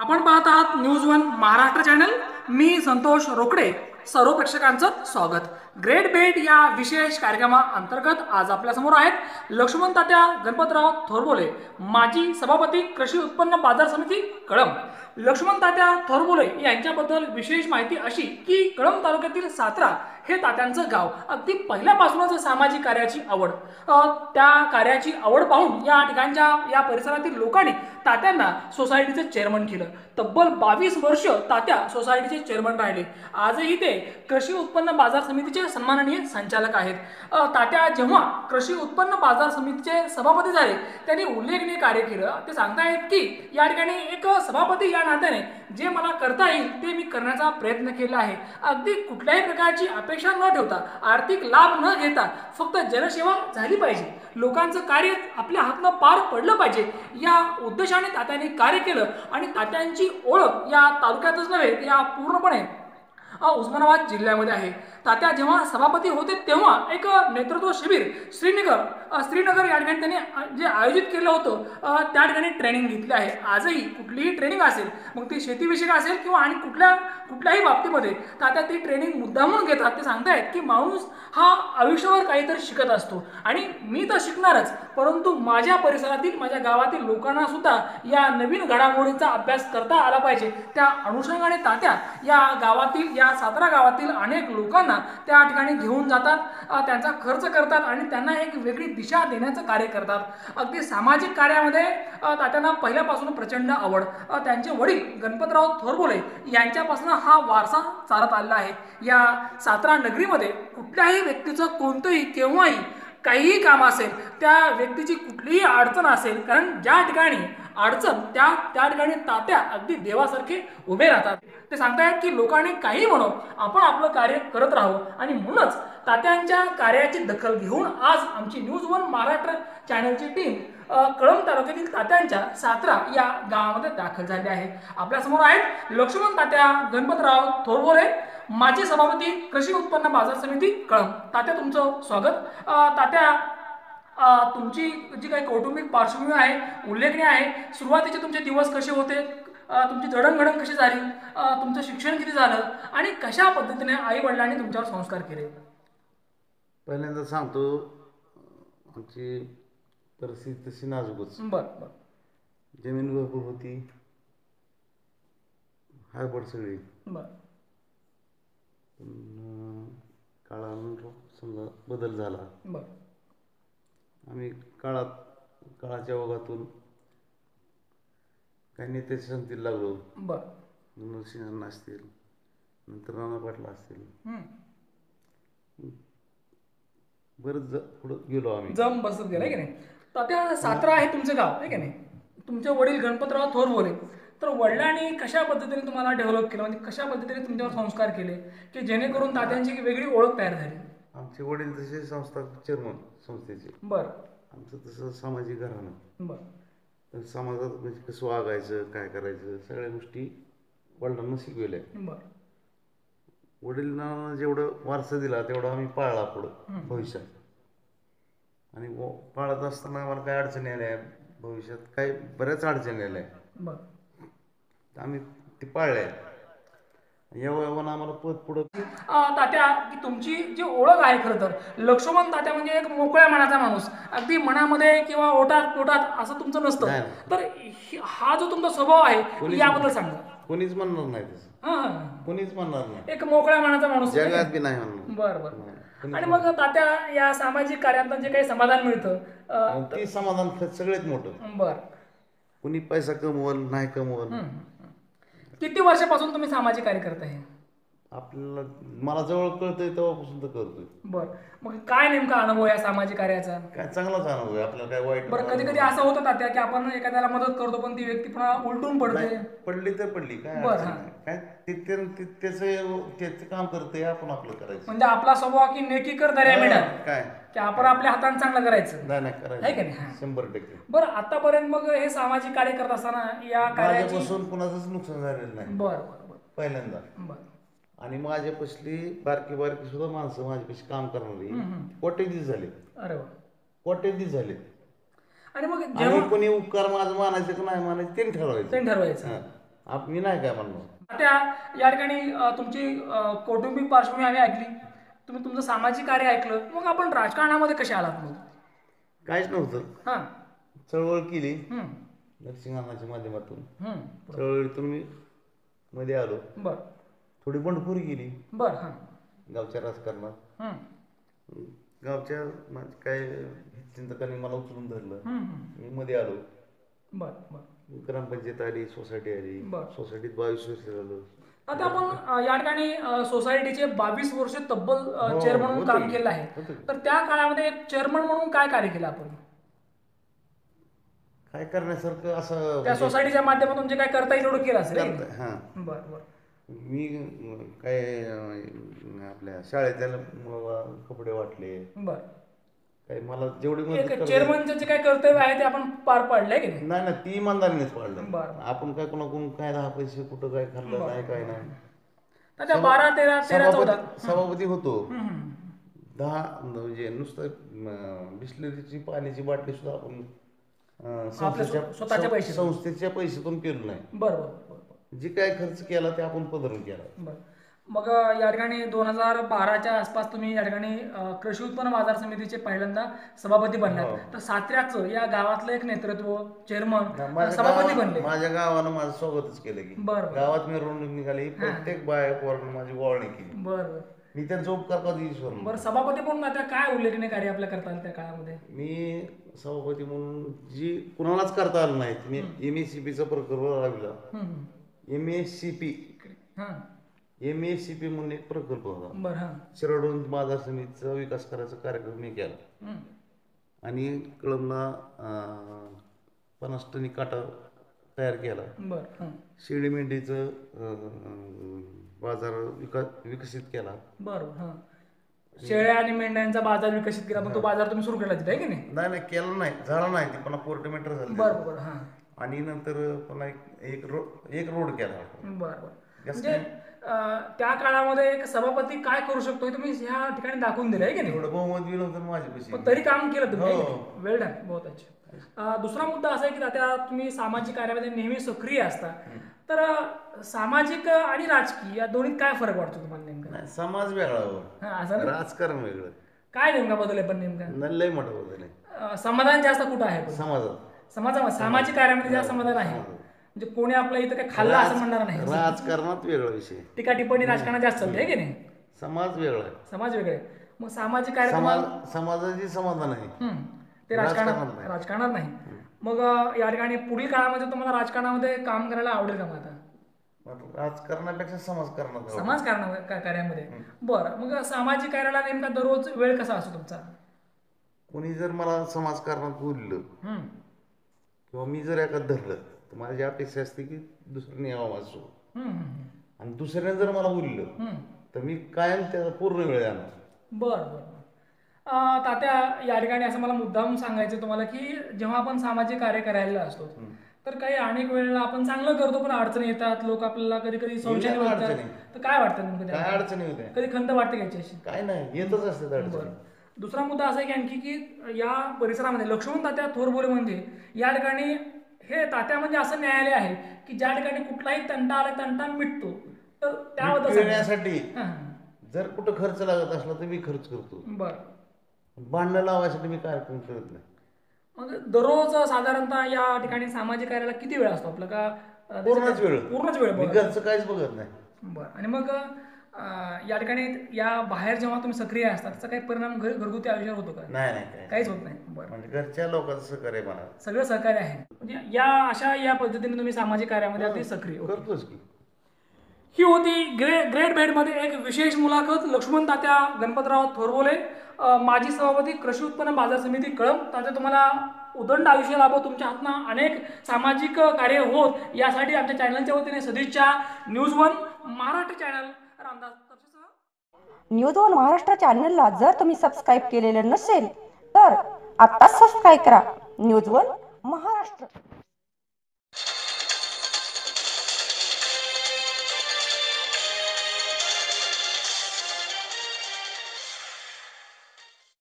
आपण पाहत आहात न्यूज वन महाराष्ट्र चॅनल. मी संतोष रोकडे. सर्व प्रेक्षकांचं स्वागत. ग्रेट भेट या विशेष कार्यक्रमाअंतर्गत आज आपल्यासमोर आहेत लक्ष्मण तात्या गणपतराव थोरबोले, माजी सभापती कृषी उत्पन्न बाजार समिती कळंब. लक्ष्मण तात्या थोरबोले यांच्याबद्दल विशेष माहिती अशी की कळंब तालुक्यातील सातरा हे तात्यांचं गाव. अगदी पहिल्यापासूनच सामाजिक कार्याची आवड, त्या कार्याची आवड पाहून या ठिकाणच्या या परिसरातील लोकांनी तात्यांना सोसायटीचे चेअरमन केलं. तब्बल 22 वर्ष तात्या सोसायटीचे चेअरमन राहिले. आजही ते कृषी उत्पन्न बाजार समितीचे सन्माननीय संचालक आहेत. तात्या जेव्हा कृषी उत्पन्न बाजार समितीचे सभापती झाले त्यांनी उल्लेखनीय कार्य केलं. ते सांगतायत की या ठिकाणी एक सभापती या नात्याने जे मला करता येईल ते मी करण्याचा प्रयत्न केला आहे. अगदी कुठल्याही प्रकारची अपेक्षा न ठेवता, आर्थिक लाभ न घेता फक्त जनसेवा झाली पाहिजे, लोकांचं कार्य आपल्या हातनं पार पडलं पाहिजे या उद्देशाने तात्यांनी कार्य केलं. आणि तात्यांची ओळख या तालुक्यातच नव्हे या पूर्णपणे उस्मानाबाद जिल्ह्यामध्ये आहे. तात्या जेव्हा सभापती होते तेव्हा एक नेतृत्व शिबिर श्रीनगर या ठिकाणी त्यांनी जे आयोजित केलं होतं त्या ठिकाणी ट्रेनिंग घेतली आहे. आजही कुठलीही ट्रेनिंग असेल, मग ती शेतीविषयक असेल किंवा आणि कुठल्याही बाबतीमध्ये तात्या ती ट्रेनिंग मुद्दामून घेतात. ते सांगतायत की माणूस हा आयुष्यावर काहीतरी शिकत असतो आणि मी तर शिकणारच, परंतु माझ्या परिसरातील माझ्या गावातील लोकांना सुद्धा या नवीन घडामोडींचा अभ्यास करता आला पाहिजे. त्या अनुषंगाने तात्या या गावातील या सातारा गावातील अनेक लोकांना त्या ठिकाणी घेऊन जातात, त्यांचा खर्च करतात आणि त्यांना एक वेगळी दिशा देण्याचं कार्य करतात. अगदी सामाजिक कार्यामध्ये तात्यांना पहिल्यापासून प्रचंड आवड. त्यांचे वडील गणपतराव थोरबोले यांच्यापासून हा वारसा चालत आलेला आहे. या सातारा नगरीमध्ये कुठल्याही व्यक्तीचं कोणतंही केव्हाही काहीही काम असेल, त्या व्यक्तीची कुठलीही अडचण असेल, कारण ज्या ठिकाणी अडचण त्या ठिकाणी तात्या अगदी देवासारखे उभे राहतात. ते सांगतायत की लोकांनी काही म्हणो, आपण आपलं कार्य करत राहू. आणि म्हणूनच तात्यांच्या कार्याची दखल घेऊन आज आमची न्यूज वन महाराष्ट्र चॅनलची टीम कळंब तालुक्यातील तात्यांच्या सातरा या गावामध्ये दाखल झाली आहे. आपल्यासमोर आहेत लक्ष्मण तात्या गणपतराव थोरबोले, माजी सभापती कृषी उत्पन्न बाजार समिती कळंब. तात्या तुमचं स्वागत. तात्या, तुमची जी काही कौटुंबिक पार्श्वभूमी आहे उल्लेखनीय आहे. सुरुवातीचे तुमचे दिवस कसे होते, तुमची जडणघडण कशी झाली, तुमचं शिक्षण किती झालं आणि कशा पद्धतीने आई वडिलांनी तुमच्यावर संस्कार केले? पहिल्यांदा सांगतो, आमची परिस्थिती तशी नाजूकच. बरं. जमीन भरपूर होती, हायबड सगळी. बरं. पण काळानुसार समजा बदल झाला. बरं. आम्ही काळाच्या ओघातून काही नेत्याच्या संगतीला लागलो. बरं. नरसिंह असतील, नंतर नाना पाटला असतील, बरंच पुढं गेलो आम्ही, जम बसत गेला की नाही. तात्या, सातारा आहे तुमचं गाव आहे की नाही. तुमचे वडील गणपतराव थोरबोले, तर वडिलांनी कशा पद्धतीने तुम्हाला डेव्हलप केलं, म्हणजे कशा पद्धतीने तुमच्यावर संस्कार केले की जेणेकरून तात्यांची वेगळी ओळख तयार झाली? आमचे वडील तसे संस्था चेअरमन संस्थेचे. बरं. आमचं तसं सामाजिक घराणं. बरं. तर समाजात म्हणजे कसं वागायचं, काय करायचं, सगळ्या गोष्टी वडिलांना शिकवल्या. बरं. वडिलांना जेवढं वारसा दिला तेवढं आम्ही पाळला पुढं भविष्यात. आणि पाळत असताना आम्हाला काही अडचणी आल्या, भविष्यात काही बऱ्याच अडचणी आल्या. बरं. आम्ही ते पाळल्या. एवढं आम्हाला पद पुढं. तात्या, की तुमची जी ओळख आहे खरं तर लक्ष्मण तात्या म्हणजे एक मोकळ्या मनाचा माणूस, अगदी मनामध्ये किंवा ओटात पोटात असं तुमचं नसतं. तर हा जो तुमचा स्वभाव आहे याबद्दल सांगा. कोणीच म्हणणार नाही तसं, कोणीच म्हणणार नाही. एक मोकळ्या मनाचा माणूस जगात बी नाही म्हणणार. बरं. आणि मग तात्या, या सामाजिक कार्यात जे काही समाधान मिळतं ते समाधान सगळ्यात मोठं. बरं. कोणी पैसा कमवल नाही कमवल. किती वर्षापासून तुम्ही सामाजिक कार्य करत आहे? आपल्याला मला जवळ कळतंय तेव्हापासून तर करतोय. बरं. मग काय नेमका अनुभव या सामाजिक कार्याचा? काय चांगलाच अनुभव आहे आपल्याला, काय वाईट. बरं, कधी कधी असं होतं तात्या की आपण एखाद्याला मदत करतो पण ती व्यक्ती पुन्हा उलटून पडते? पडली तर पडली, काय काय त्याचं काम करते, आपण आपलं करायचं. म्हणजे आपला स्वभाव की नेकी कर दर्या मिळाल, काय की आपण आपल्या हाताने चांगलं करायचं नाही करायचं, आहे का नाही? 100%. बरं, आतापर्यंत मग हे सामाजिक कार्य करत असताना या कार्याची माझ्यापासून कुणाचंच नुकसान झालेलं नाही. बरं पहिल्यांदा. बरं. आणि माझ्यापासली बारकी सुद्धा माणसं माझ्यापाशी काम करणारी कोट्यधीश झाले. अरे वा. कोट्यधीश झाले. आणि मग आणि कोणी उपकार माझं मानायचं की नाही मानायचं ते ठरवायचं. ठरवायचं. मी नाही काय म्हणणार. त्या या ठिकाणी तुमची कौटुंबिक पार्श्वभूमी आम्ही ऐकली, तुम्ही तुमचं सामाजिक कार्य ऐकलं, मग आपण राजकारणामध्ये कसे आलात मग? काहीच नव्हतं. हां. चळवळ केली हं. नरसिंहानाच्या माध्यमातून. हं. चळवळीतून मी मध्ये आलो. बर थोडी बंडखोरी केली बर. हां. गावच्या राजकारणात. हं. गावच्या काय चिंतकांनी मला उचलून धरलं. हं. मी मध्ये आलो. बर बर. ग्रामपंचायत आली, सोसायटी आली. बरं. सोसायटीत 22 वर्ष झालं. आता आपण या ठिकाणी सोसायटीचे 22 वर्ष तब्बल हो, चेअरमन म्हणून होतं काम की. केलं आहे. होतं की. तर त्या काळामध्ये एक चेअरमन म्हणून काय कार्य केलं आपण काय करण्यासारखं असं त्या म्हणजे सोसायटीच्या माध्यमातून जे काय करता येईल एवढं केलं असेल है की नाही? हां. बर बर. मी काय आपल्या शाळेच्या मुलाला कपडे वाटले. बर. काय मला जेवढी मदत एक करता चेअरमनचं जे काय कर्तव्य आहे ते आपण पार पाडलंय की नाही? नाही ना, ती इमानदारीनेच पाडलं. बरं. आपण काय कोणाकडून काय 10 पैसे कुठं काय खाल्लं बरं. नाही, काय नाही. तर त्या 12, 13, 14 सभापती होतो. हं, हं. 10 म्हणजे नुसतं बिस्लरीची पाण्याची बाटली सुद्धा आपण स्वतःच्या पैशातून. संस्थेच्या पैशातून केलं नाही. बरं बरं बरं. जे काय खर्च केला ते आपण पदरून केला. बरं. मग या ठिकाणी 2012च्या आसपास तुम्ही या ठिकाणी कृषी उत्पन्न बाजार समितीचे पहिल्यांदा सभापती बनलात. तर साताऱ्याचं या गावातलं एक नेतृत्व चेअरमन सभापती बनले. माझ्या गावानं माझं स्वागतच केलं की. बरं. गावात मिरवणूक निघाली, प्रत्येक बाया पोरानं माझी ओळणी केली. बरं. मी त्यांचा उपकार कधी विसरलो नाही. बरं. सभापती म्हणून आता काय उल्लेखनीय कार्य आपल्या करता आलं त्या काळामध्ये? मी सभापती म्हणून जी कुणालाच करता आलं नाही. मी MACPचा प्रकल्प राबविला. MACP म्हणून एक प्रकल्प होता. बरं. हां. शिरडून बाजार समितीचा विकास करायचा कार्यक्रम मी केला. आणि कळमला 50 टनी काटा तयार केला. बरं. हां. शेळी मेंढीचं बाजार विकसित केला. बरं. हां. शेळ्या आणि मेंढ्यांचा बाजार विकसित केला, पण तो बाजार तुम्ही सुरू केला तिथे आहे की नाही? नाही केला नाही, झाला नाही. ते पुन्हा कोर्टमेंटर झालं. बरं बरं. हां. आणि नंतर पुन्हा एक रोड केला. बरं बरं. म्हणजे त्या काळामध्ये एक सभापती काय करू शकतो हे तुम्ही ह्या ठिकाणी दाखवून दिलं आहे की नाही? एवढं बहुमत दिलं होतं माझ्यापाशी. पण तरी काम केलं तुम्ही हो. वेळ डन. बहुत अच्छा. दुसरा मुद्दा असा आहे की आता तुम्ही सामाजिक कार्यामध्ये नेहमी सक्रिय असता, तर सामाजिक आणि राजकीय या दोन्हीत काय फरक वाटतो तुम्हाला नेमका? नाही, समाज वेगळा हो. हां, असं ना? राजकारण वेगळं. काय नेमका बदल आहे पण नेमका? लय मोठा बदल आहे समाधान जास्त कुठं आहे पण? समाजात. सामाजिक कार्यामध्ये जास्त समाधान आहे. म्हणजे कोणी आपल्या इथं काय खाल्लं असं म्हणणार नाही. राजकारणात वेगळा विषय. टीका टिप्पणी राजकारणात जास्त चालते आहे की नाही? समाज वेगळा आहे. समाज वेगळे. मग सामाजिक कार्य तुम्हाला समाजाची समाधान आहे. ते राजकारणात नाही. मग या ठिकाणी पुढील काळामध्ये तुम्हाला राजकारणामध्ये काम करायला आवडेल का? मग आता राजकारणापेक्षा समाजकारणात कार्यामध्ये. बरं. मग सामाजिक कार्याला नेमका दररोज वेळ कसा असतो तुमचा? कोणी जर मला समाजकारणात बोललं किंवा मी जर एखाद धरलं तर माझी अपेक्षा असते की दुसऱ्याने यावं माझं. आणि दुसऱ्याने जर मला बोललं तर मी कायम त्याचा पूर्ण वेळ देणार. बरं बरं. तात्या, या ठिकाणी असं मला मुद्दाम सांगायचं तुम्हाला की जेव्हा आपण सामाजिक कार्य करायला असतो तर काही अनेक वेळेला आपण चांगलं करतो पण अडचणी येतात, लोक आपल्याला कधी कधी संशय वाटतात. तर काय वाटतं नेमकं? काय अडचणी होत्या? कधी खंत वाटते याच्याशी? काय नाही, येतच असते अडचणी. दुसरा मुद्दा असा आहे की आणखी की या परिसरामध्ये लक्ष्मण तात्या थोरबोले म्हणजे या ठिकाणी हे तात्या म्हणजे असं न्यायालय आहे की ज्या ठिकाणी कुठलाही तंटा आला तंटा मिटतो. तर त्याबद्दल जर कुठं खर्च लागत असला तर मी खर्च करतो. बरं. भांडणं लावायसाठी मी कार्यक्रम करत नाही. मग दररोज साधारणतः या ठिकाणी सामाजिक कार्याला किती वेळ असतो आपला? का पूर्णच वेळ. मी घरचं काहीच बघत नाही. बरं. आणि मग या ठिकाणी या बाहेर जेव्हा तुम्ही सक्रिय असता त्याचा काही परिणाम घरगुती आयुष्यावर होतो का? नाही, काहीच होत नाही. बरं. म्हणजे घरच्या लोकांचं सहकार्य मला सगळं सहकार्य आहे. म्हणजे या पद्धतीने तुम्ही सामाजिक कार्यामध्ये अगदी सक्रिय करतोच की. ही होती ग्रेट बेडमध्ये एक विशेष मुलाखत लक्ष्मण तात्या गणपतराव थोरबोले, माजी सभापती कृषी उत्पन्न बाजार समिती कळंब. तात्या, तुम्हाला उदंड आयुष्य लाभो, तुमच्या हातनं अनेक सामाजिक कार्य होत यासाठी आमच्या चॅनलच्या वतीने सदिच्छा. न्यूज1 महाराष्ट्र चॅनल रामदास तपसेसह. न्यूज1 महाराष्ट्र चॅनलला जर तुम्ही सबस्क्राईब केलेलं नसेल तर आत्ताच सबस्क्राईब करा. न्यूज1 महाराष्ट्र.